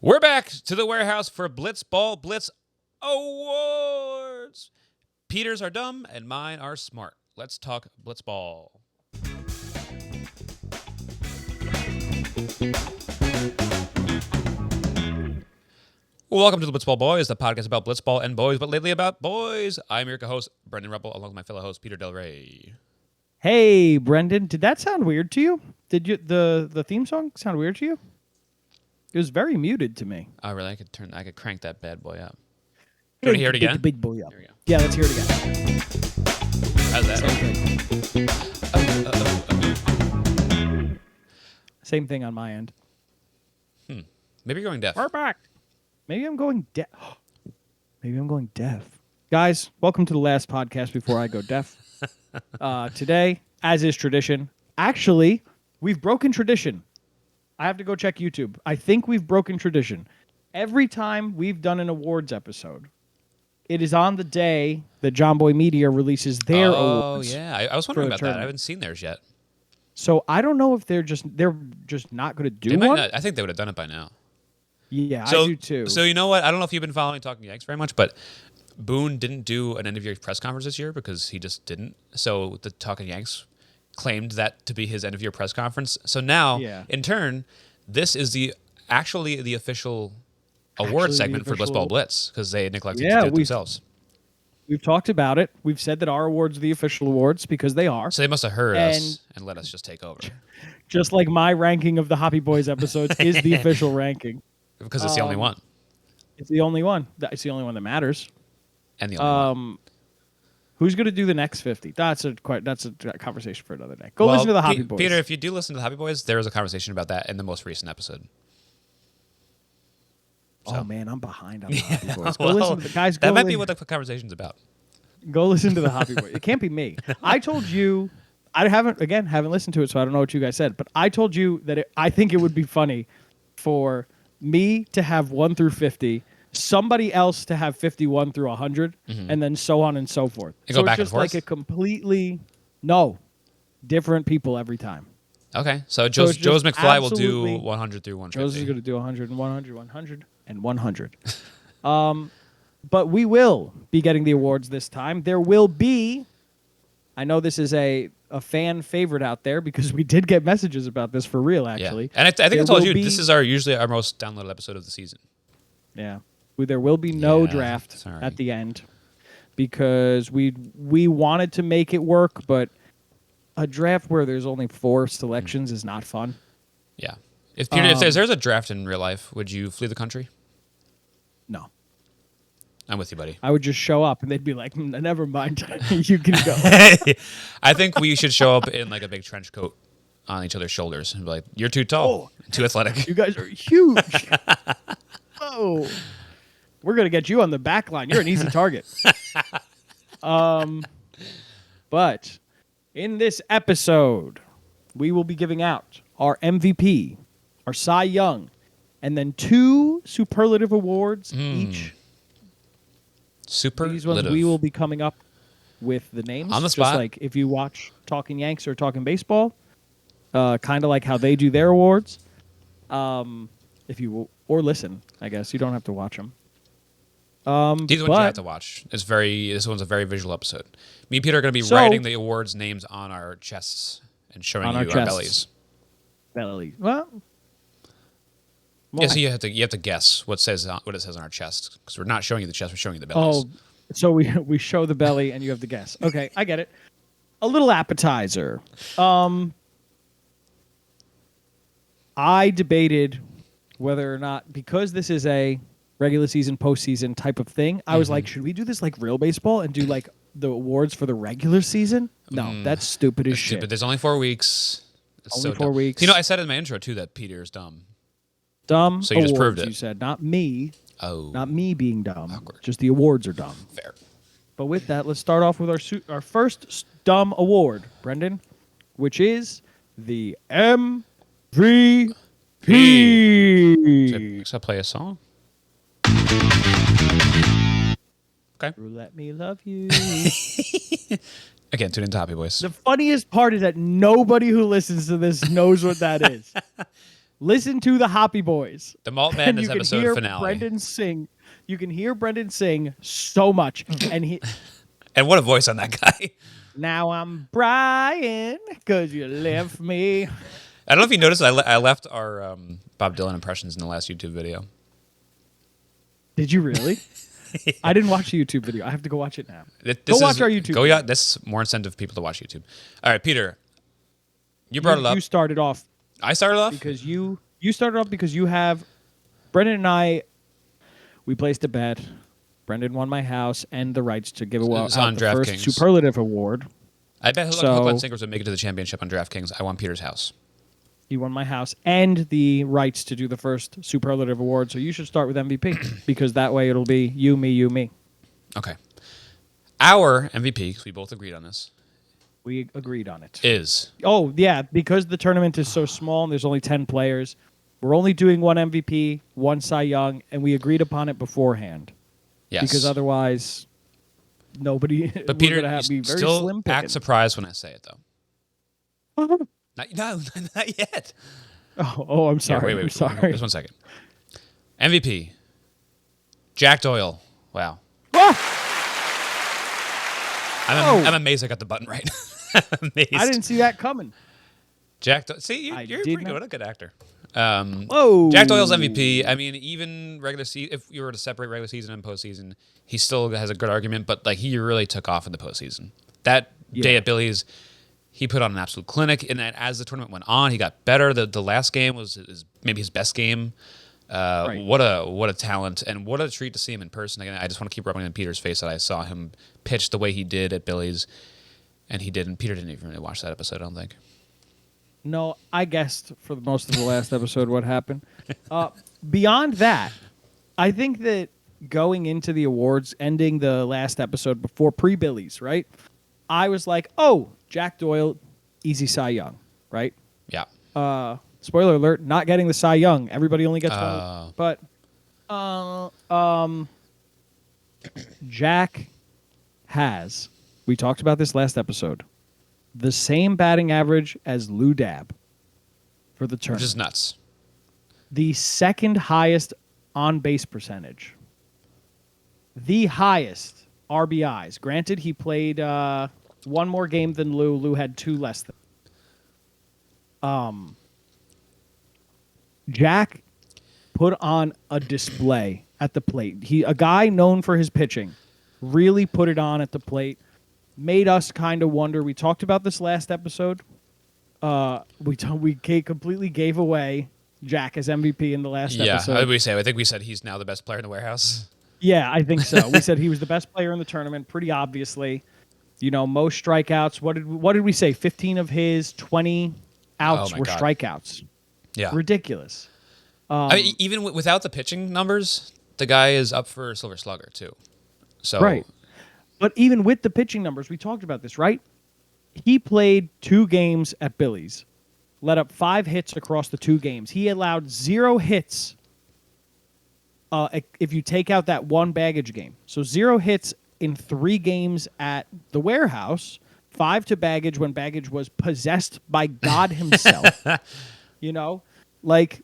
We're back to the warehouse for Blitzball Blitz Awards. Peter's are dumb and mine are smart. Let's talk Blitzball. Welcome to the Blitzball Boys, the podcast about Blitzball and boys, but lately about boys. I'm your co-host, Brendan Ruppel, along with my fellow host, Peter Del Rey. Hey, Brendan, did that sound weird to you? Did you the theme song sound weird to you? It was very muted to me. Oh, really? I could crank that bad boy up. Do you want to hear it again? Big boy up. Here we go. Yeah, let's hear it again. How's that? Same thing on my end. Maybe you're going deaf. We're back. Maybe I'm going deaf. Maybe I'm going deaf. Guys, welcome to the last podcast before I go deaf. Today, as is tradition, actually, we've broken tradition. I have to go check YouTube. I think we've broken tradition. Every time we've done an awards episode, it is on the day that Jomboy Media releases their awards. Oh, yeah. I was wondering about that. I haven't seen theirs yet. So I don't know if they're just not going to do They might one. not. I think they would have done it by now. Yeah, So, I do too. So you know what? I don't know if you've been following Talking Yanks very much, but Boone didn't do an end-of-year press conference this year because he just didn't. So the Talking Yanks claimed that to be his end-of-year press conference. So now, in turn, this is actually the official award segment for Blitzball Blitz because they neglected to do it themselves. We've talked about it. We've said that our awards are the official awards because they are. So they must have heard us and let us just take over. Just like my ranking of the Hoppy Boys episodes is the official ranking. Because it's the only one. It's the only one. It's the only one that matters. And the only one. Who's going to do the next 50? That's a conversation for another day. Go listen to the Hoppy Boys. Peter, if you do listen to the Hoppy Boys, there was a conversation about that in the most recent episode. So. Oh, man, I'm behind on the Hoppy Boys. Go listen to the guys. That might be what the conversation's about. Go listen to the Hoppy Boys. It can't be me. I told you, I haven't listened to it, so I don't know what you guys said, but I told you that I think it would be funny for me to have 1 through 50, somebody else to have 51 through 100, and then so on and so forth. So it's just like a completely different people every time. Okay, so Joe's McFly will do 100 through 150. Joe's is going to do 100 and 100, 100 and 100. But we will be getting the awards this time. There will be, I know this is a fan favorite out there because we did get messages about this for real, actually. Yeah. And I think I told you, this is usually our most downloaded episode of the season. Yeah. There will be no draft at the end because we wanted to make it work, but a draft where there's only 4 selections is not fun. Yeah. If there's a draft in real life, would you flee the country? No. I'm with you, buddy. I would just show up and they'd be like, never mind, you can go. I think we should show up in like a big trench coat on each other's shoulders and be like, you're too tall, too athletic. You guys are huge. Whoa. We're going to get you on the back line. You're an easy target. But in this episode, we will be giving out our MVP, our Cy Young, and then 2 superlative awards each. Superlative. These ones we will be coming up with the names. On the spot. Just like if you watch Talking Yanks or Talking Baseball, kind of like how they do their awards. If you or listen, I guess. You don't have to watch them. These ones you have to watch. This one's a very visual episode. Me and Peter are going to be writing the awards names on our chests and showing you our bellies. Belly. Well, yeah, so you have to guess what it says on our chest because we're not showing you the chest, we're showing you the bellies. Oh, so we show the belly and you have to guess. Okay, I get it. A little appetizer. I debated whether or not, because this is a regular season, postseason type of thing, I was like, should we do this like real baseball and do like the awards for the regular season? No, that's stupid as shit. Stupid. There's only 4 weeks. It's only so 4 dumb. weeks. You know, I said in my intro too that Peter is dumb. Dumb. So you awards, just proved it. You said, not me. Oh. Not me being dumb. Awkward. Just the awards are dumb. Fair. But with that, let's start off with our first dumb award, Brendan, which is the MVP. Should I play a song? Okay. Let me love you. Again, tune in to Hoppy Boys. The funniest part is that nobody who listens to this knows what that is. Listen to the Hoppy Boys. The Malt And Madness you can episode hear finale. Brendan sing. You can hear Brendan sing so much, and he. And what a voice on that guy. Now I'm Brian, 'cause you left me. I don't know if you noticed, I left our Bob Dylan impressions in the last YouTube video. Did you really? Yeah. I didn't watch the YouTube video. I have to go watch it now. Watch our YouTube video. This is more incentive for people to watch YouTube. All right, Peter, you brought it up. You started off. I started off? Because you started off because you have... Brendan and I, we placed a bet. Brendan won my house and the rights to give away the first superlative award. I bet Hook on Sinkers would make it to the championship on DraftKings. I won Peter's house. You won my house and the rights to do the first superlative award, so you should start with MVP because that way it'll be you, me. Okay. Our MVP, because we both agreed on this. We agreed on it. Is. Oh, yeah, because the tournament is so small and there's only 10 players, we're only doing one MVP, one Cy Young, and we agreed upon it beforehand. Yes. Because otherwise, nobody... But Peter, be very still slim act surprised when I say it, though. Not yet. Oh, I'm sorry. Wait, I'm sorry. Just 1 second. MVP. Jack Doyle. Wow. I'm amazed I got the button right. I'm amazed. I didn't see that coming. Jack Doyle. See, you're pretty good. What a good actor. Whoa. Jack Doyle's MVP. I mean, even regular season, if you were to separate regular season and postseason, he still has a good argument, but like he really took off in the postseason. That day at Billy's, he put on an absolute clinic, and as the tournament went on, he got better. The last game was maybe his best game. Right. What a talent, and what a treat to see him in person. Again, I just want to keep rubbing in Peter's face that I saw him pitch the way he did at Billy's, and he didn't. Peter didn't even really watch that episode, I don't think. No, I guessed for most of the last episode what happened. Beyond that, I think that going into the awards, ending the last episode before pre-Billy's, right? I was like, oh, Jack Doyle, easy Cy Young, right? Yeah. Spoiler alert, not getting the Cy Young. Everybody only gets one. But Jack has, we talked about this last episode, the same batting average as Lou Dab for the tournament. Which is nuts. The second highest on-base percentage. The highest RBIs. Granted, he played one more game than Lou. Lou had two less than. Jack put on a display at the plate. A guy known for his pitching really put it on at the plate. Made us kind of wonder. We talked about this last episode. We completely gave away Jack as MVP in the last episode. What did we say? I think we said he's now the best player in the warehouse. Yeah, I think so. We said he was the best player in the tournament, pretty obviously. You know, most strikeouts. What did we say? 15 of his 20 outs were strikeouts. Yeah, ridiculous. I mean, even without the pitching numbers, the guy is up for Silver Slugger too. So right. But even with the pitching numbers, we talked about this, right? He played 2 games at Billy's, let up 5 hits across the 2 games. He allowed 0 hits if you take out that one baggage game. So 0 hits in 3 games at the warehouse, 5 to baggage when baggage was possessed by God himself. You know, like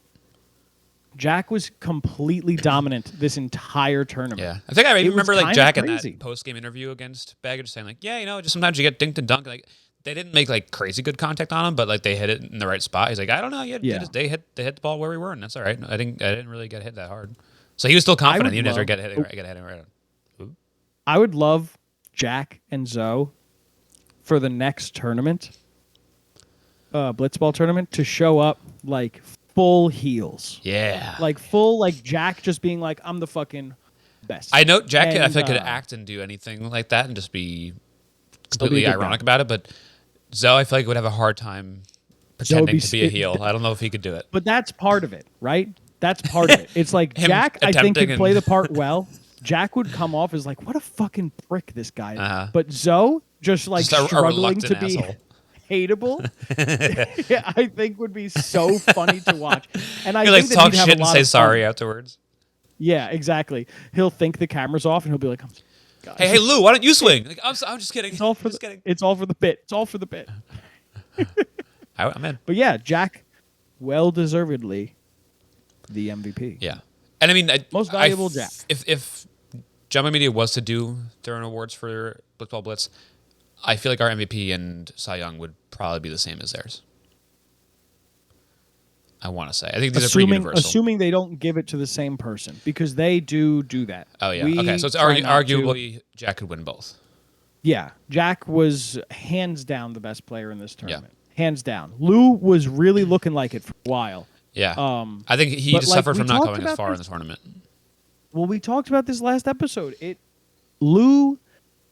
Jack was completely dominant this entire tournament. Yeah, I think I even remember like Jack in that post-game interview against Baggage saying like, yeah, you know, just sometimes you get dinked and dunked. Like they didn't make like crazy good contact on him, but like they hit it in the right spot. He's like, I don't know, they hit the ball where we were, and that's all right. I didn't really get hit that hard, so he was still confident even after get hit right. I would love Jack and Zoe for the next tournament, Blitzball tournament, to show up like full heels. Yeah. Like full, like Jack just being like, I'm the fucking best. I know Jack I feel like could act and do anything like that and just be completely ironic about it, but Zoe I feel like would have a hard time pretending to be a heel. I don't know if he could do it. But that's part of it, right? That's part of it. It's like Jack, I think, could play the part well. Jack would come off as like, what a fucking prick this guy is. But Zoe just like struggling to be hateable, yeah, I think would be so funny to watch. And I think talk shit and say sorry afterwards. Yeah, exactly. He'll think the camera's off and he'll be like, hey Lou, why don't you swing? Like, I'm just kidding. It's all for the bit. It's all for the bit. I'm in. But yeah, Jack, well deservedly the MVP. Yeah. And I mean, Most valuable Jack. If Jomboy Media was to do their own awards for Blitzball Blitz, I feel like our MVP and Cy Young would probably be the same as theirs. I want to say. I think these are pretty universal. Assuming they don't give it to the same person, because they do that. Oh, yeah. Okay, so it's arguably Jack could win both. Yeah. Jack was hands down the best player in this tournament. Yeah. Hands down. Lou was really looking like it for a while. Yeah. I think he just suffered from not going as far in the tournament. Well, we talked about this last episode. Lou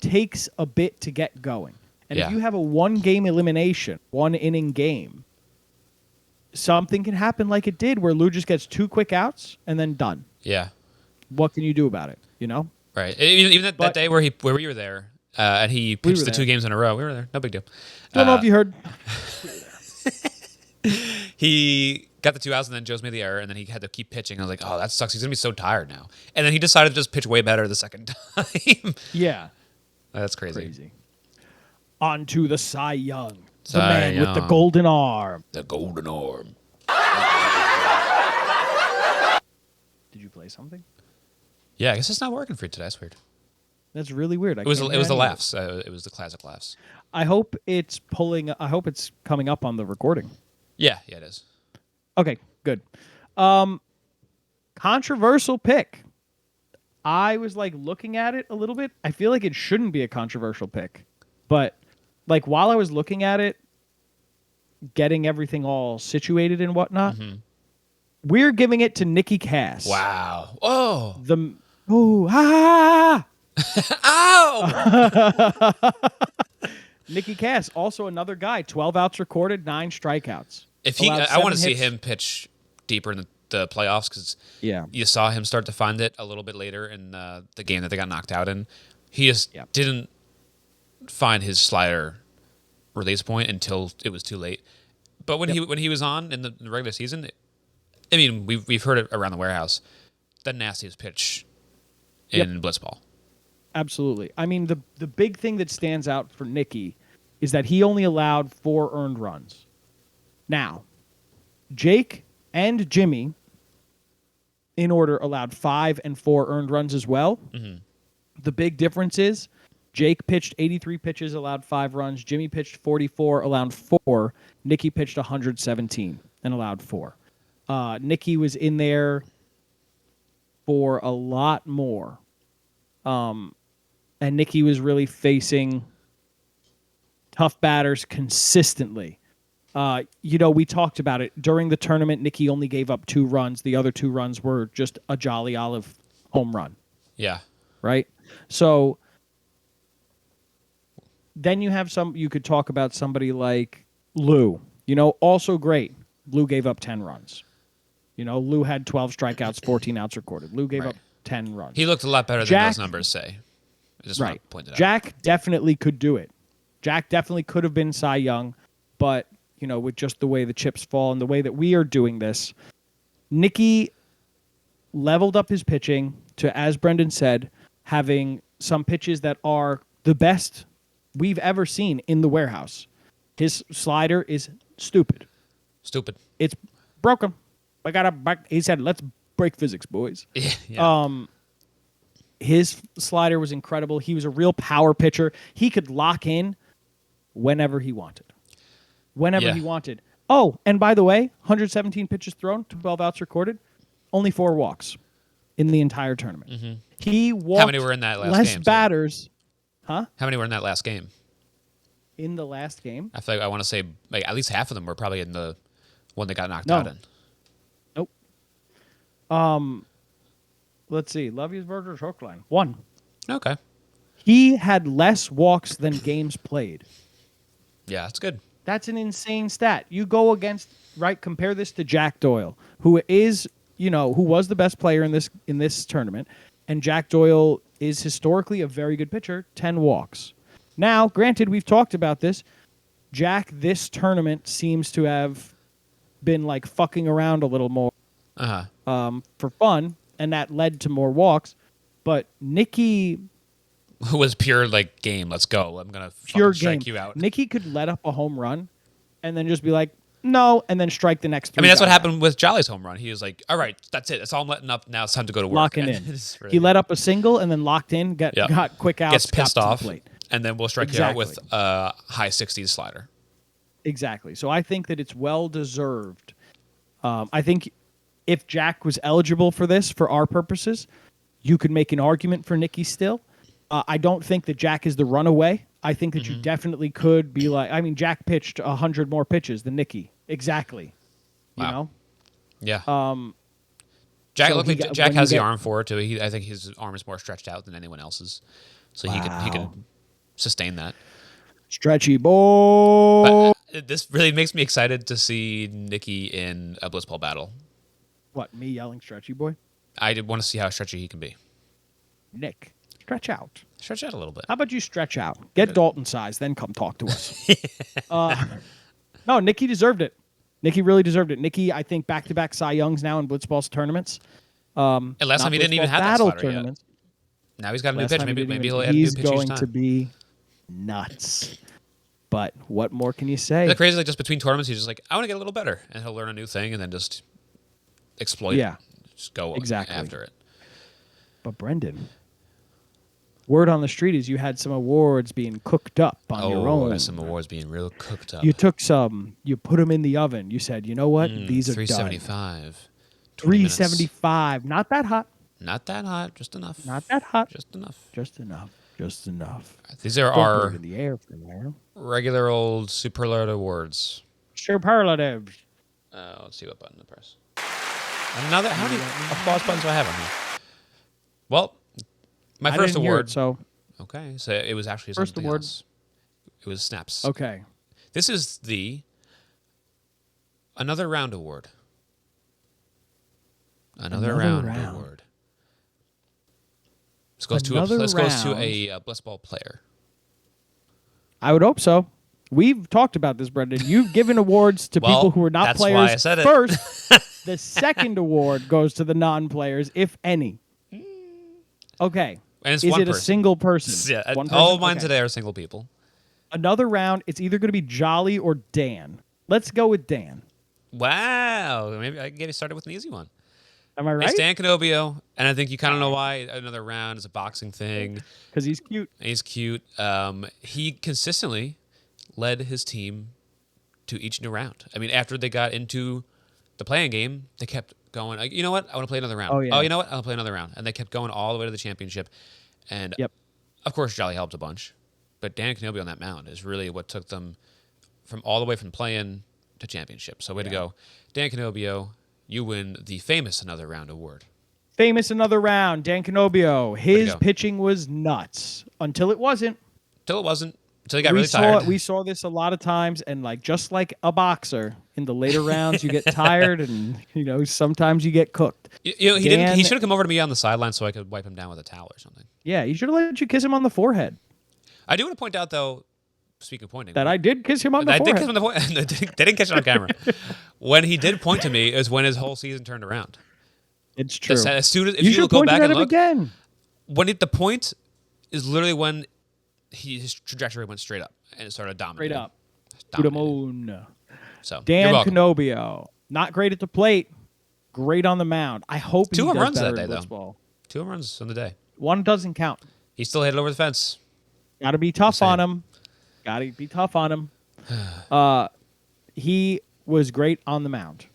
takes a bit to get going. And if you have a one-game elimination, one-inning game, something can happen like it did where Lou just gets 2 quick outs and then done. Yeah. What can you do about it, you know? Right. Even that day where we were there and he pitched the 2 games in a row. We were there. No big deal. Don't know if you heard. He got the 2 outs and then Joe's made the error and then he had to keep pitching. I was like, oh, that sucks. He's going to be so tired now. And then he decided to just pitch way better the second time. Yeah. That's crazy. On to the Cy Young. The man with the golden arm. The golden arm. Did you play something? Yeah, I guess it's not working for you today. That's weird. That's really weird. It was the laughs. It was the classic laughs. I hope it's coming up on the recording. Yeah, it is. Okay, good. Controversial pick. I was looking at it a little bit. I feel like it shouldn't be a controversial pick, but while I was looking at it, getting everything all situated and whatnot, we're giving it to Nikki Cass. Wow. Oh. Ow! Nikki Cass, also another guy, 12 outs recorded, 9 strikeouts. I want to see him pitch deeper in the playoffs because you saw him start to find it a little bit later in the game that they got knocked out in. He just didn't find his slider release point until it was too late. But when he was on in the regular season, I mean, we've heard it around the warehouse, the nastiest pitch in Blitzball. Absolutely. I mean, the big thing that stands out for Nicky is that he only allowed 4 earned runs. Now, Jake and Jimmy, in order, allowed 5 and 4 earned runs as well. Mm-hmm. The big difference is Jake pitched 83 pitches, allowed 5 runs. Jimmy pitched 44, allowed 4. Nicky pitched 117 and allowed 4. Nicky was in there for a lot more. And Nicky was really facing tough batters consistently. We talked about it. During the tournament, Nicky only gave up 2 runs. The other 2 runs were just a Jolly Olive home run. Yeah. Right? So then you could talk about somebody like Lou. Also great. Lou gave up 10 runs. Lou had 12 strikeouts, 14 outs recorded. Lou gave up 10 runs. He looked a lot better than those numbers say. I just want to point it out. Jack definitely could do it. Jack definitely could have been Cy Young, but, with just the way the chips fall and the way that we are doing this, Nicky leveled up his pitching to, as Brendan said, having some pitches that are the best we've ever seen in the warehouse. His slider is stupid. It's broken. He said, let's break physics, boys. Yeah. His slider was incredible. He was a real power pitcher. He could lock in whenever he wanted. He wanted. Oh, and by the way, 117 pitches thrown, 12 outs recorded, only 4 walks in the entire tournament. Mm-hmm. He walked How many were in that last less game? Batters. Huh? How many were in that last game? In the last game? I feel like I want to say at least half of them were probably in the one that got knocked out in. Nope. Let's see. Lovey's Burgers Hookline. 1. Okay. He had less walks than games played. Yeah, that's good. That's an insane stat. You go against, compare this to Jack Doyle, who was the best player in this tournament, and Jack Doyle is historically a very good pitcher, 10 walks. Now, granted, we've talked about this. Jack, this tournament, seems to have been fucking around a little more for fun, and that led to more walks. But Nicky was pure game. Let's go. I'm gonna pure strike you out. Nicky could let up a home run, and then just be like, no, and then strike the next 3 I mean, that's what guys out. happened with Jolly's home run. He was like, all right, that's it. That's all I'm letting up. Now it's time to go to work. Locking in. He let up a single and then locked in, got quick outs, gets pissed got to off, the plate. and then we'll strike you out with a high 60s slider. Exactly. So I think that it's well-deserved. I think if Jack was eligible for this, for our purposes, you could make an argument for Nicky still. I don't think that Jack is the runaway. I think that you definitely could be like, I mean, Jack pitched 100 more pitches than Nicky. Exactly. You know? Yeah. So Jack has the arm for it too. I think his arm is more stretched out than anyone else's, so he can sustain that. Stretchy boy. But this really makes me excited to see Nicky in a Blitzball battle. What, me yelling stretchy boy? I want to see how stretchy he can be. Nick, stretch out. Stretch out a little bit. How about you stretch out? Get Dalton size, then come talk to us. No, Nicky deserved it. Nicky really deserved it. Nicky, I think, back-to-back Cy Youngs now in Blitzball's tournaments. And last time he didn't even have that slider yet. Now he's got a new pitch. Maybe he'll add a new pitch each time. He's going to be nuts. But what more can you say? It's crazy. Like just between tournaments, he's just like, I want to get a little better, and he'll learn a new thing, and then just exploit. Yeah, just go after it. But Brendan, word on the street is you had some awards being cooked up on your own. Oh, some awards being real cooked up. You took some, you put them in the oven. You said, you know what? These are 375. 375. Not that hot. Not that hot. Just enough. Not that hot. Just enough. Just enough. Just enough. These are Don't our put it in the air for there. regular old superlative awards. Superlatives. Let's see what button to press. Another. How many applause buttons do I have on here? Well, my I first didn't hear award. it, so Okay, so it was actually First something award. else. It was snaps. okay. This is the Another Round Award. Another round award. This goes to a Blitzball player. I would hope so. We've talked about this, Brendan. You've given awards to people who are not that's players why I said it. first. The second award goes to the non-players, if any. Okay. And it's Is one it a person. single person? Yeah, One all person? of mine Okay. today are single people. Another round, it's either going to be Jolly or Dan. Let's go with Dan. Wow. Maybe I can get you started with an easy one. Am I right? It's Dan Canobio, and I think you kind of know why. Another round is a boxing thing. Because he's cute. He's cute. He consistently led his team to each new round. I mean, after they got into the playing game, they kept going, like, you know what? I want to play another round. Oh, yeah. Oh, you know what? I want to play another round. And they kept going all the way to the championship. And, of course, Jolly helped a bunch. But Dan Canobio on that mound is really what took them from all the way from playing to championship. So way to go. Dan Canobio, you win the famous Another Round award. Famous Another Round, Dan Canobio. His pitching was nuts until it wasn't. Until it wasn't. Until he got really tired. We saw this a lot of times, and just like a boxer, in the later rounds, you get tired, and sometimes you get cooked. He should have come over to me on the sideline so I could wipe him down with a towel or something. Yeah, he should have let you kiss him on the forehead. I do want to point out, though, speaking of pointing, that I did kiss him on the forehead. I did kiss him on the forehead. They didn't catch it on camera. When he did point to me is when his whole season turned around. It's true. As soon as you should go point back at and him look, again. The point is literally when his trajectory went straight up and it started dominating. Straight up. To the moon. So Dan Canobio, not great at the plate, great on the mound. I hope he does runs better that day, in Blitzball. 2 home runs on the day. One doesn't count. He still hit it over the fence. Got to be tough on him. Got to be tough on him. He was great on the mound.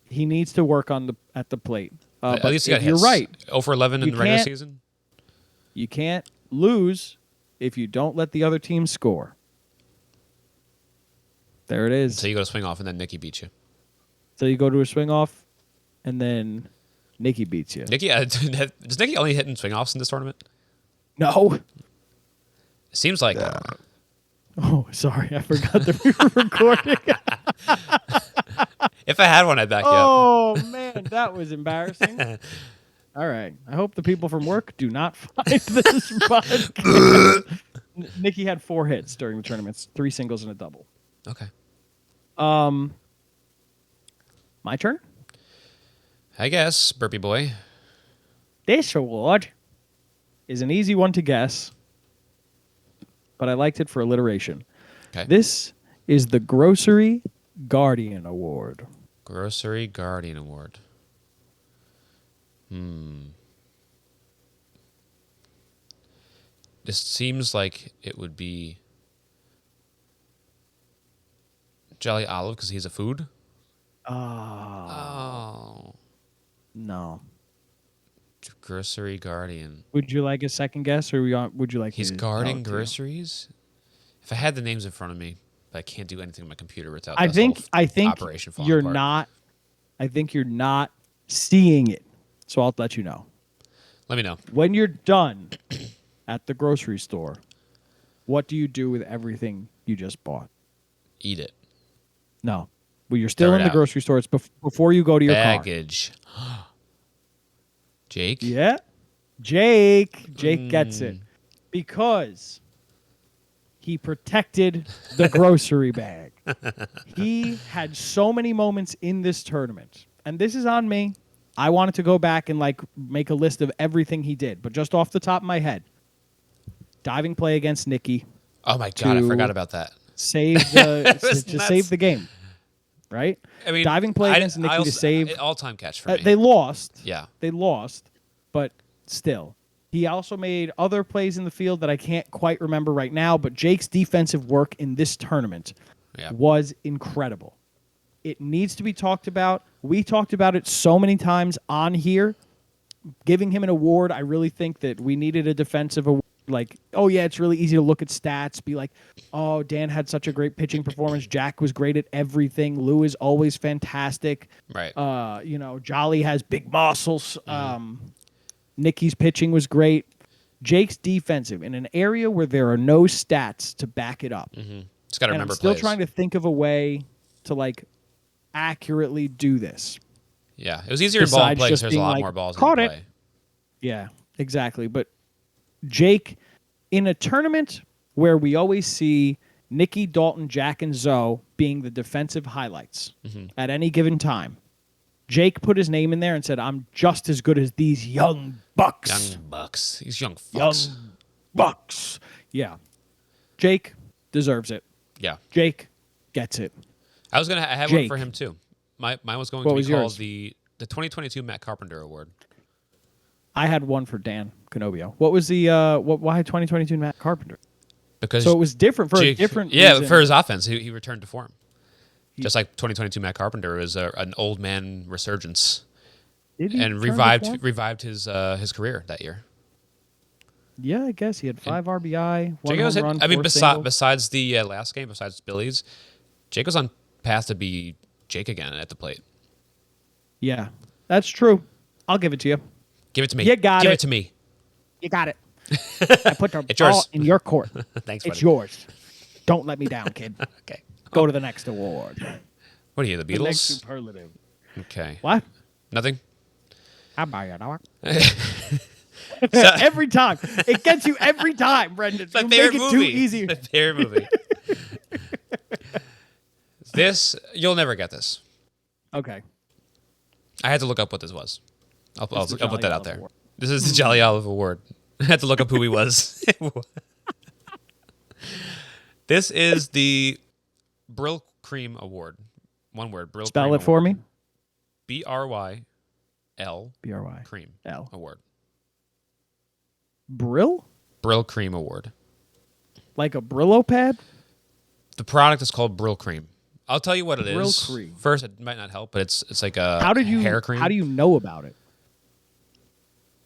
He needs to work at the plate. At least he got hits. You're right. 0 for 11 in the regular season. You can't lose if you don't let the other team score. There it is. So you go to swing off, and then Nicky beats you. So you go to a swing off, and then Nicky beats you. Nicky, does Nicky only hit in swing offs in this tournament? No. It seems like. Oh, sorry. I forgot that we were recording. If I had one, I'd back you up. Oh, man. That was embarrassing. All right. I hope the people from work do not find this podcast. Nicky had 4 hits during the tournaments, 3 singles and a double. Okay. My turn? I guess, Burpee Boy. This award is an easy one to guess, but I liked it for alliteration. Okay. This is the Grocery Guardian Award. Grocery Guardian Award. This seems like it would be Jelly Olive because he's a food. Oh. No. Grocery Guardian. Would you like a second guess, or would you like? He's to guarding tell it to you? groceries. If I had the names in front of me, but I can't do anything on my computer without. I think operation falling you're apart. not. I think you're not seeing it. So I'll let you know. Let me know. When you're done at the grocery store, what do you do with everything you just bought? Eat it. No. Well, you're still Throw in it the out. grocery store. It's before you go to your Baggage. Jake? car. Yeah. Jake gets it. Because he protected the grocery bag. He had so many moments in this tournament. And this is on me. I wanted to go back and make a list of everything he did. But just off the top of my head, diving play against Nikki. Oh my God, I forgot about that. Save the was to nuts. save the game. Right? I mean, diving play against Nikki to save. All-time catch for me. They lost. Yeah. They lost, but still. He also made other plays in the field that I can't quite remember right now, but Jake's defensive work in this tournament was incredible. It needs to be talked about. We talked about it so many times on here. Giving him an award, I really think that we needed a defensive award. Oh, yeah, it's really easy to look at stats, be like, oh, Dan had such a great pitching performance. Jack was great at everything. Lou is always fantastic. Right. Jolly has big muscles. Nikki's pitching was great. Jake's defensive in an area where there are no stats to back it up. Just got to remember I'm still plays. trying to think of a way to accurately do this. Yeah, it was easier in ball and Besides play because just there's a being lot like, more balls in "Caught play. it." Yeah, exactly. But Jake, in a tournament where we always see Nikki, Dalton, Jack, and Zoe being the defensive highlights at any given time, Jake put his name in there and said, I'm just as good as these young bucks. Young bucks. These young fucks. Young bucks. Yeah. Jake deserves it. Yeah. Jake gets it. I had one for him too. Mine was going to be called the 2022 Matt Carpenter Award. I had one for Dan Canobio. What was the why 2022 Matt Carpenter? Because so it was different for a different reason. For his offense, he returned to form. Just like 2022 Matt Carpenter was an old man resurgence, and revived his career that year. Yeah, I guess he had 5 RBI, 1 home run. I mean, besides the last game, besides Billy's, Jake was on path to be Jake again at the plate. Yeah, that's true. I'll give it to you. Give it to me. You got Give it to me. You got it. I put the It's ball yours. in your court. Thanks, It's buddy. yours. Don't let me down, kid. Okay. Go to the next award. What are you, the The next Beatles? superlative. Okay. What? Nothing? How about you, dog? Every time. It gets you every time, Brendan. It's my you favorite make it movie. too easy. It's my favorite movie. You'll never get this. Okay. I had to look up what this was. I'll put that Jolly out Olive there. Award. This is the Jolly Olive Award. I had to look up who he was. This is the Brill Cream Award. One word. Brill Spell Cream it for Award. me. BRYL BRY. Cream L. Award. Brill? Brill Cream Award. Like a Brillo pad? The product is called Brill Cream. I'll tell you what it is. Brill Cream. First, it might not help, but it's like a hair cream. How do you know about it?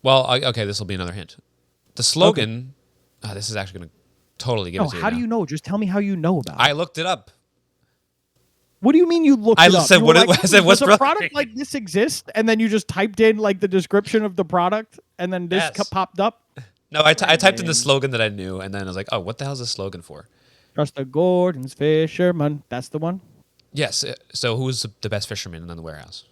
Well, okay, this will be another hint. The slogan. This is actually going to totally give it to you. How do you know? Just tell me how you know about it. I looked it up. What do you mean you looked I it up? said, You what were it- I said, what's does a Brill product Cream? like this exist? And then you just typed in the description of the product, and then this Yes. popped up. No, I typed in the slogan that I knew, and then I was like, oh, what the hell is this slogan for? Trust the Gordon's fisherman. That's the one. Yes. So who's the best fisherman in the warehouse?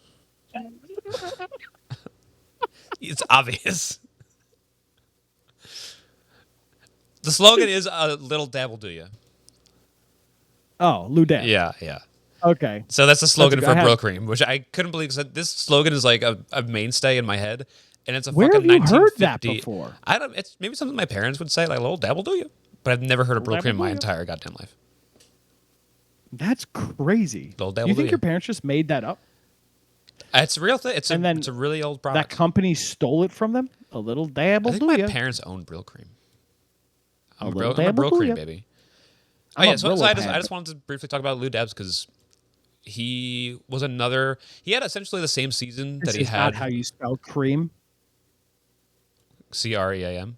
It's obvious. The slogan is a little dabble do you. Oh, Lou Dad. Yeah. Okay. So that's the slogan That's for good. Brill Cream, which I couldn't believe. 'Cause this slogan is like a mainstay in my head, and it's a Where fucking have you heard 1950. that before? I don't. It's maybe something my parents would say, like a little dabble do you. But I've never heard of Brill Dabble Cream in my do you? entire goddamn life. That's crazy. Little Do dabble you think do your parents just made that up? It's a real thing. It's And then a really old That product. company stole it from them? A little dabble I think do my ya. parents own Brill cream. A I'm little a dabble Brill do cream ya. baby. I'm a So Brillo I pad, just wanted to briefly talk about Lou Debs because he was another. He had essentially the same season This that he is not how had. you spell cream. CREAM.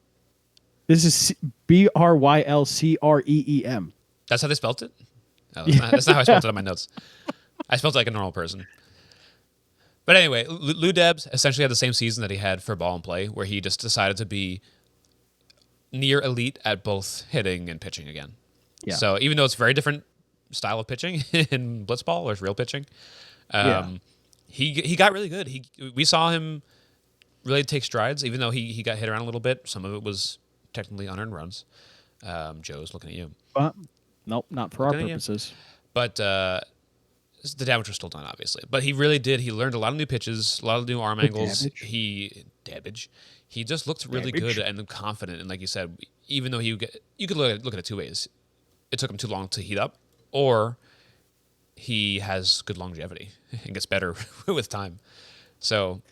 This is BRYLCREEM. That's how they spelt it. No, that's not how I spelled it on my notes. I spelled it like a normal person. But anyway, Lou Debs essentially had the same season that he had for ball and play, where he just decided to be near elite at both hitting and pitching again. Yeah. So even though it's a very different style of pitching in Blitzball or real pitching, Yeah. he got really good. We saw him really take strides, even though he got hit around a little bit. Some of it was technically unearned runs. Joe's looking at you. Nope, not for our Looking at you. purposes. But the damage was still done, obviously. But he really did. He learned a lot of new pitches, a lot of new arm angles. He just looked really good and confident. And like you said, even though you could look at it two ways. It took him too long to heat up, or he has good longevity and gets better with time. So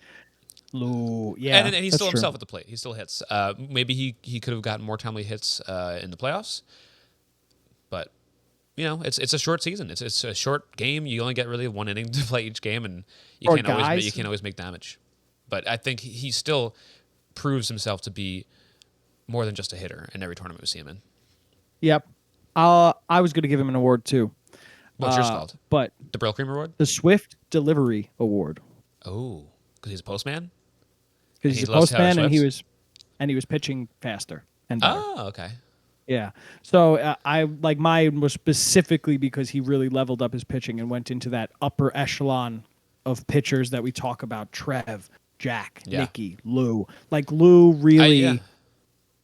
Lou, yeah, and he's that's still true. himself at the plate. He still hits. Maybe he could have gotten more timely hits in the playoffs, but it's a short season. It's a short game. You only get really one inning to play each game, and you can't always make damage. But I think he still proves himself to be more than just a hitter in every tournament we see him in. Yep. I was going to give him an award too. What's yours called? But The Brill Cream Award? the Swift Delivery Award. Oh, because he's a postman? Because he's a loves Taylor postman and Swifts? he was pitching faster and better. Oh, okay. Yeah. So I like mine was specifically because he really leveled up his pitching and went into that upper echelon of pitchers that we talk about. Trev, Jack, Yeah. Nicky, Lou. Like Lou really Yeah.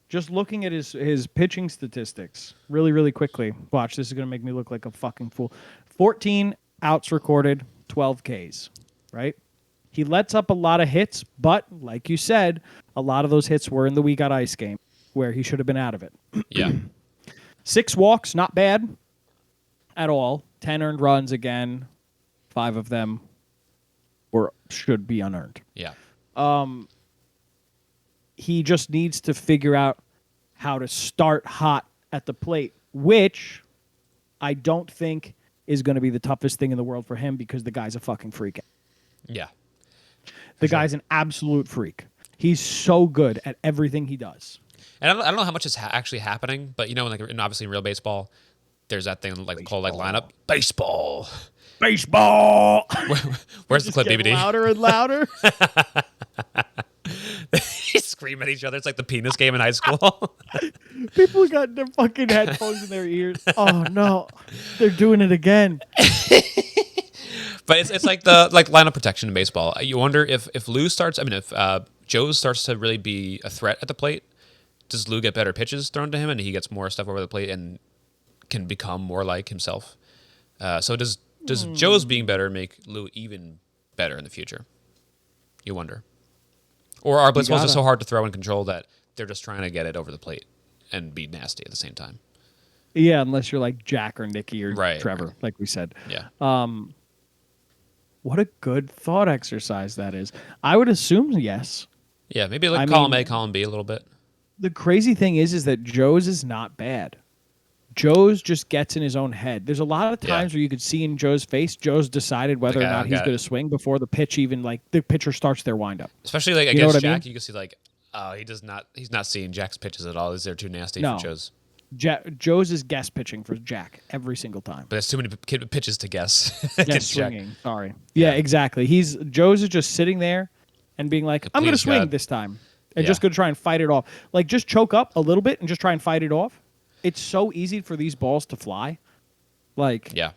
just looking at his pitching statistics really, really quickly. Watch, this is going to make me look like a fucking fool. 14 outs recorded, 12 Ks, right? He lets up a lot of hits, but like you said, a lot of those hits were in the We Got Ice game where he should have been out of it. Yeah. 6 walks, not bad at all. 10 earned runs again. 5 of them should be unearned. Yeah. He just needs to figure out how to start hot at the plate, which I don't think is going to be the toughest thing in the world for him because the guy's a fucking freak. Yeah. The guy's an absolute freak. He's so good at everything he does. And I don't know how much is actually happening, but obviously in real baseball, there's that thing called lineup baseball. Baseball. Where's the clip, BBD? Louder and louder. They scream at each other. It's like the penis game in high school. People got their fucking headphones in their ears. Oh no, they're doing it again. But it's like the lineup protection in baseball. You wonder if Lou starts. If Joe starts to really be a threat at the plate, does Lou get better pitches thrown to him and he gets more stuff over the plate and can become more like himself? So does Joe's being better make Lou even better in the future? You wonder. Or are blitzballs just so hard to throw and control that they're just trying to get it over the plate and be nasty at the same time? Yeah, unless you're like Jack or Nicky or Right, Trevor, right. like we said. Yeah. What a good thought exercise that is. I would assume yes. Yeah, maybe like column A, column B a little bit. The crazy thing is that Joe's is not bad. Joe's just gets in his own head. There's a lot of times where you could see in Joe's face, Joe's decided whether or not he's going to swing before the pitch even the pitcher starts their windup. Especially against Jack, you can see he's not seeing Jack's pitches at all. They're too nasty for Joe's. Joe's is guess pitching for Jack every single time. But there's too many pitches to guess. Guess swinging. Jack. Sorry. Yeah, exactly. Joe's is just sitting there and being like, I'm going to swing this time. And just going to try and fight it off. Like, just choke up a little bit and just try and fight it off. It's so easy for these balls to fly. Like, yeah.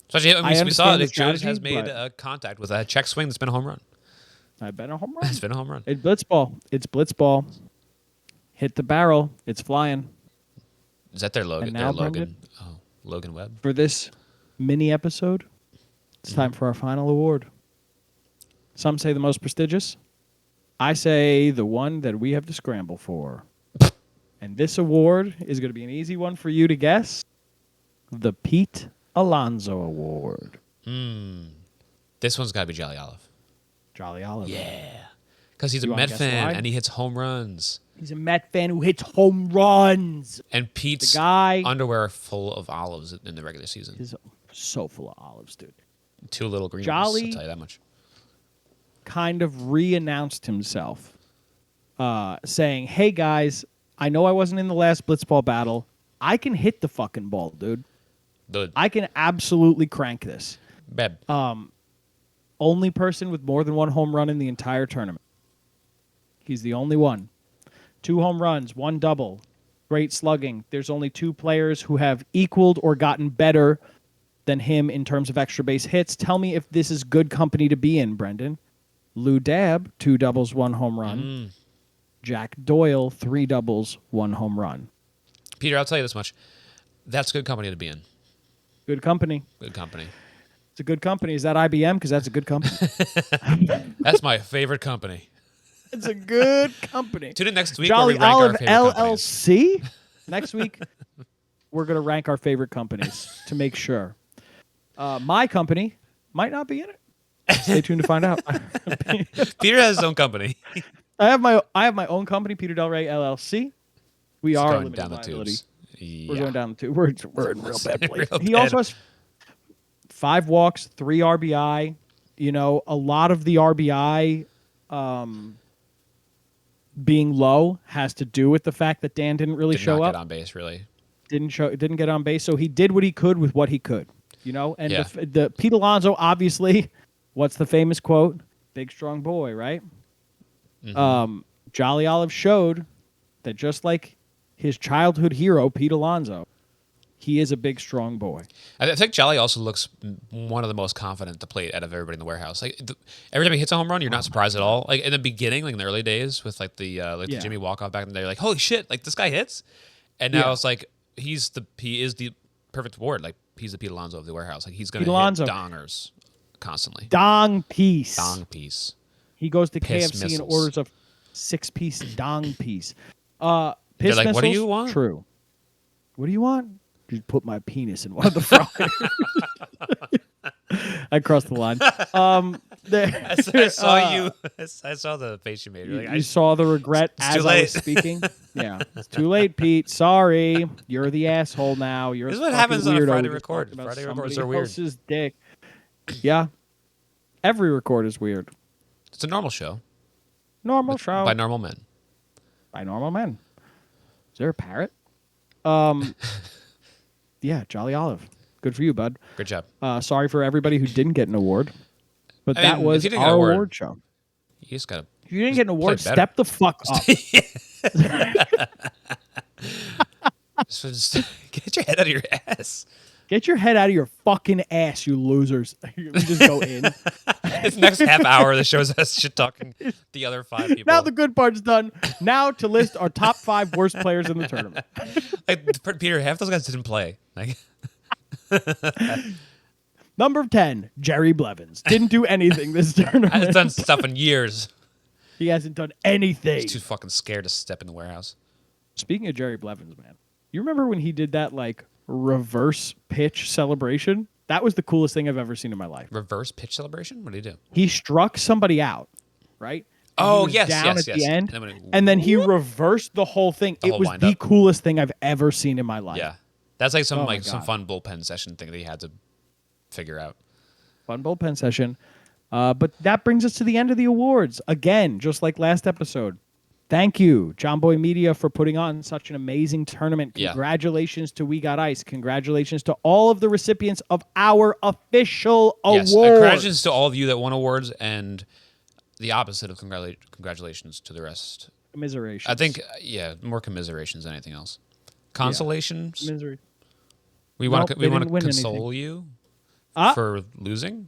Especially, we saw that Joe's has made a contact with a check swing that's been a home run. I've been a home run. It's been a home run. It's blitzball. It's blitzball. Hit the barrel. It's flying. Is that their Logan? Now, Logan. Oh, Logan Webb. For this mini episode, it's time for our final award. Some say the most prestigious. I say the one that we have to scramble for. And this award is going to be an easy one for you to guess. The Pete Alonso Award. This one's got to be Jolly Olive. Jolly Olive. Yeah. Because he's a You wanna Met guess fan why? and he hits home runs. He's a Met fan who hits home runs. And Pete's The guy underwear are full of olives in the regular season. is so full of olives, dude. 2 little green ones, Jolly I'll tell you that much. kind of re-announced himself, saying, "Hey guys, I know I wasn't in the last Blitzball battle. I can hit the fucking ball, dude. The I can absolutely crank this." Beb. Only person with more than 1 home run in the entire tournament. He's the only one. 2 home runs, 1 double. Great slugging. There's only 2 players who have equaled or gotten better than him in terms of extra base hits. Tell me if this is good company to be in, Brendan. Lou Dab, 2 doubles, 1 home run. Jack Doyle, 3 doubles, 1 home run. Peter, I'll tell you this much. That's good company to be in. Good company. Good company. It's a good company. Is that IBM? Because that's a good company. That's my favorite company. It's a good company. Tune in next week Jolly where we rank Olive our favorite companies. LLC. Next week, we're going to rank our favorite companies to make sure. My company might not be in it. Stay tuned to find out. Peter has his own company. I have my own company, Peter Del Rey LLC. We are Going limited down the liability. tubes. We're Yeah. going down the tube. We're in real bad place. Real He bad. also has 5 walks, 3 RBI. You know, a lot of the RBI being low has to do with the fact that Dan didn't really Did show not up. get on base, really. Didn't get on base, so he did what he could with what he could. You know, and Yeah. the Pete Alonso, obviously, what's the famous quote? Big strong boy, right? Jolly Olive showed that just like his childhood hero, Pete Alonso, he is a big strong boy. I think Jolly also looks one of the most confident at the plate out of everybody in the warehouse. Like every time he hits a home run, you're not surprised at all. Like in the beginning, like in the early days with like the Yeah. Jimmy walk-off back in the day, like holy shit, like this guy hits. And now Yeah. it's like he is the perfect award. Like he's the Pete Alonso of the warehouse. Like he's gonna Pete hit Alonso. dongers constantly. Dong piece. Dong piece. He goes to Piss KFC missiles. and orders a 6-piece dong piece. They're Piss like, what do missiles? you want? True. What do you want? Just put my penis in one of the fryers. I crossed the line. I saw you. I saw the face you made. You're like, You saw the regret It's as too I late. was speaking. Yeah, it's too late, Pete. Sorry, you're the asshole now. You're This is a what fucking happens on a weirdo Friday who just record. talked about Friday records somebody are weird. else's dick. Yeah, every record is weird. it's a normal show Normal show by normal men. by normal men. Is there a parrot? Yeah, Jolly Olive. Good for you, bud. Good job. Sorry for everybody who didn't get an award, but I that mean, was if you didn't get our an award, award show. You just gotta. If you didn't get an award, play better. step the fuck up. Just get your head out of your ass. Get your head out of your fucking ass, you losers. We just go in. This next half hour, the show's us shit talking the other 5 people. Now the good part's done. Now to list our top 5 worst players in the tournament. Like, Peter, half those guys didn't play. Like, Number 10, Jerry Blevins. Didn't do anything this tournament. I've done stuff in years. He hasn't done anything. He's too fucking scared to step in the warehouse. Speaking of Jerry Blevins, man, you remember when he did that like reverse pitch celebration? That was the coolest thing I've ever seen in my life. Reverse pitch celebration? What did he do? He struck somebody out, right? And Oh, he was yes, down yes, at yes. the end, And then when he- and then he reversed the whole thing. The It whole was wind the up. coolest thing I've ever seen in my life. Yeah. That's like some Oh my some God. fun bullpen session thing that he had to figure out. Fun bullpen session. But that brings us to the end of the awards. Again, just like last episode. Thank you, Jomboy Media, for putting on such an amazing tournament. Yeah. Congratulations to We Got Ice. Congratulations to all of the recipients of our official Yes. award. Congratulations to all of you that won awards, and the opposite of congratulations to the rest. Commiserations. I think, more commiserations than anything else. Consolations. Misery. We want Nope, to they didn't win console you Ah. for losing.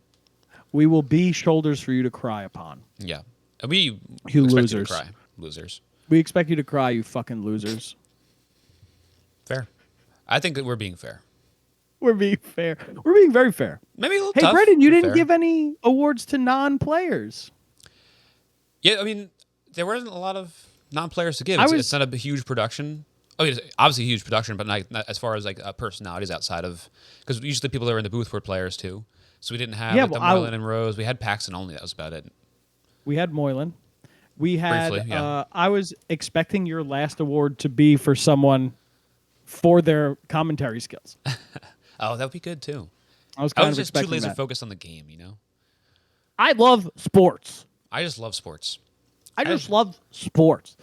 We will be shoulders for you to cry upon. Yeah, And we You expect you losers. to cry, losers. We expect you to cry, you fucking losers. Fair. I think that we're being fair. We're being fair. We're being very fair. Maybe a little Hey, tough. Brendan, you but didn't fair. give any awards to non-players. Yeah, I mean, there wasn't a lot of non-players to give. I It's, was- it's not a huge production. Oh, it's obviously a huge production, but not as far as like personalities outside of, because usually people that were in the booth were players too. So we didn't have the Moylan and Rose. We had Paxton only. That was about it. We had Moylan. We had. Briefly, yeah. I was expecting your last award to be for someone for their commentary skills. Oh, that would be good too. I was just too laser focused on the game, you know. I love sports. I just love sports. I just love sports.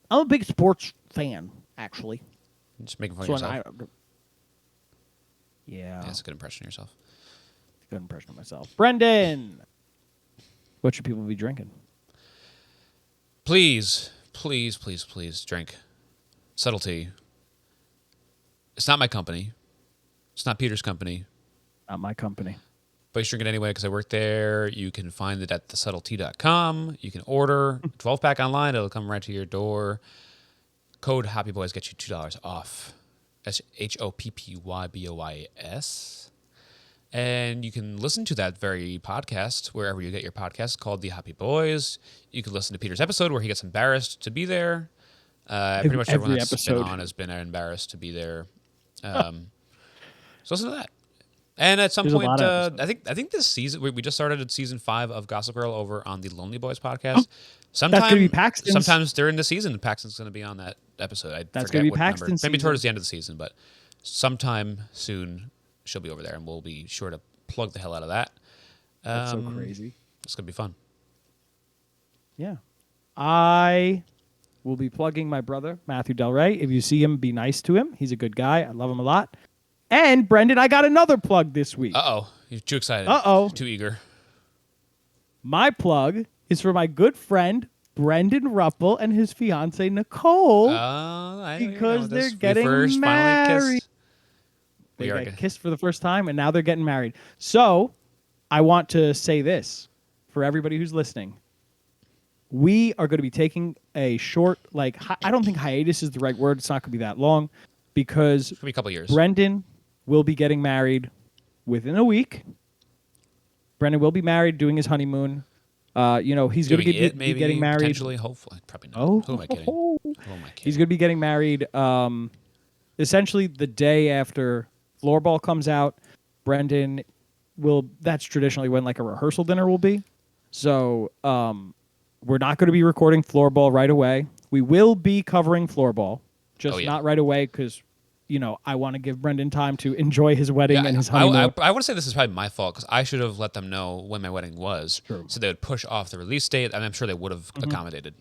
I'm a big sports fan, actually. Just making fun of yourself. Yeah. That's a good impression of yourself. Good impression of myself. Brendan, what should people be drinking? Please, please, please, please drink Subtlety. It's not my company. It's not Peter's company. Not my company. But you should drink it anyway because I work there. You can find it at thesubtlety.com. You can order a 12-pack online. It'll come right to your door. Code Happy Boys gets you $2 off. That's HOPPYBOYS. And you can listen to that very podcast wherever you get your podcasts called The Happy Boys. You can listen to Peter's episode where he gets embarrassed to be there. Pretty much everyone that's been on has been embarrassed to be there. So listen to that. And at some point, I think this season we just started season 5 of Gossip Girl over on the Lonely Boys podcast. That's going to be Paxton's. Sometimes during the season, Paxton's going to be on that episode. That's going to be Paxton's. Maybe towards the end of the season, but sometime soon she'll be over there, and we'll be sure to plug the hell out of that. That's so crazy. It's going to be fun. Yeah. I will be plugging my brother, Matthew Del Rey. If you see him, be nice to him. He's a good guy. I love him a lot. And, Brendan, I got another plug this week. Uh-oh. You're too excited. Uh-oh. Too eager. My plug is for my good friend, Brendan Ruppel, and his fiancée, Nicole. Because they're getting married. They got kissed kissed for the first time, and now they're getting married. So, I want to say this for everybody who's listening. We are going to be taking a short, I don't think hiatus is the right word. It's not going to be that long because it's going to be a couple years. Brendan will be getting married within a week. Brendan will be married, doing his honeymoon. He's going to be getting married. Potentially, hopefully. Probably not. Oh. Who am I kidding? Who am I kidding? He's going to be getting married essentially the day after Floorball comes out. Brendan that's traditionally when a rehearsal dinner will be. So we're not going to be recording Floorball right away. We will be covering Floorball, just not right away because, I want to give Brendan time to enjoy his wedding and his honeymoon. I want to say this is probably my fault because I should have let them know when my wedding was. True. So they would push off the release date, and I'm sure they would have accommodated.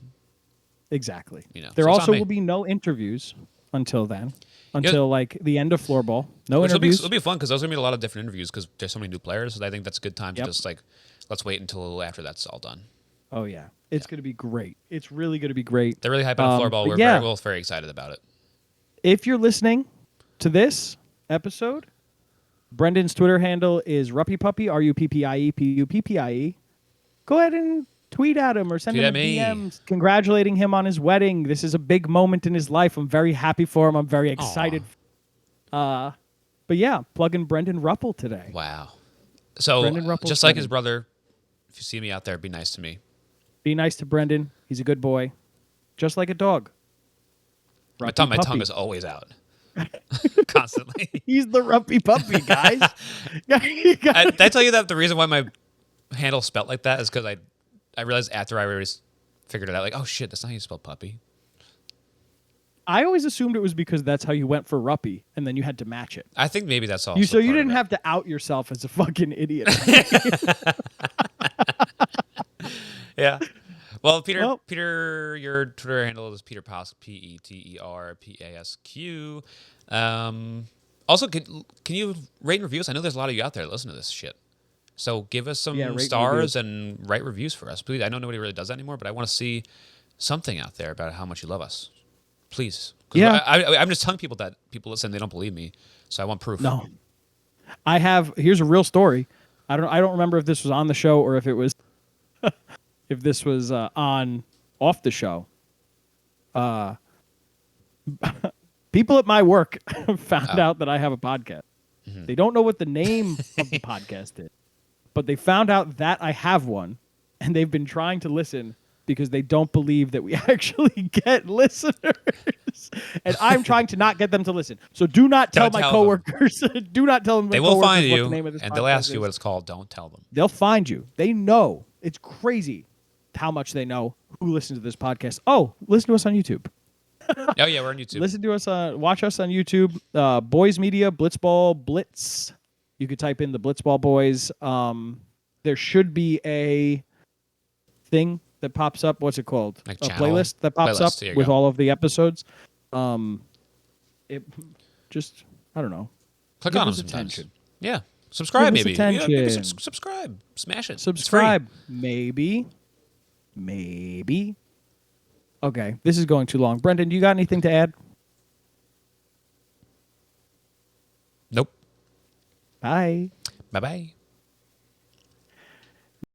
Exactly. so There also will be no interviews until then. Until the end of Floorball. No interviews. It'll be fun because there's going to be a lot of different interviews because there's so many new players. So I think that's a good time to just let's wait until after that's all done. Oh, yeah. It's going to be great. It's really going to be great. They're really hyping on Floorball. We're both very excited about it. If you're listening to this episode, Brendan's Twitter handle is RuppyPuppy, RUPPIE, PUPPIE. Go ahead and tweet at him or send him a DM congratulating him on his wedding. This is a big moment in his life. I'm very happy for him. I'm very excited. But yeah, plug in Brendan Ruppel today. Wow. So just like his brother, if you see me out there, be nice to me. Be nice to Brendan. He's a good boy. Just like a dog. My tongue is always out. Constantly. He's the Ruppy Puppy, guys. Did I tell you that the reason why my handle spelt like that is because I realized after I already figured it out, oh shit, that's not how you spell puppy. I always assumed it was because that's how you went for Ruppy, and then you had to match it. I think maybe that's all. So you didn't have to out yourself as a fucking idiot. Yeah. Well, Peter, your Twitter handle is Peter Pasq, PETERPASQ. Also, can you rate and review us? I know there's a lot of you out there that listen to this shit. So give us some stars and write reviews for us, please. I know nobody really does that anymore, but I want to see something out there about how much you love us. Please. Yeah. I'm just telling people that people listen, they don't believe me, so I want proof. No. Here's a real story. I don't remember if this was on the show or if it was if this was on off the show. People at my work found out that I have a podcast. Mm-hmm. They don't know what the name of the podcast is, but they found out that I have one, and they've been trying to listen because they don't believe that we actually get listeners. And I'm trying to not get them to listen. So do not tell my coworkers. Do not tell them. They will find you, what the name of this and they'll ask you is. what it's called. Don't tell them. They'll find you. They know. It's crazy how much they know who listens to this podcast. Oh, listen to us on YouTube. Oh yeah, we're on YouTube. Listen to us watch us on YouTube. Boys Media, Blitzball Blitz. You could type in the Blitzball Boys. There should be a thing that pops up. What's it called? Like a channel? playlist that pops up with all of the episodes. It just, I don't know. Click Give on them us sometimes. attention. Yeah. Subscribe Give us maybe. attention. Yeah, maybe subscribe. Smash it. Subscribe. Maybe. Okay, this is going too long. Brendan, you got anything to add? Nope. Bye. Bye-bye.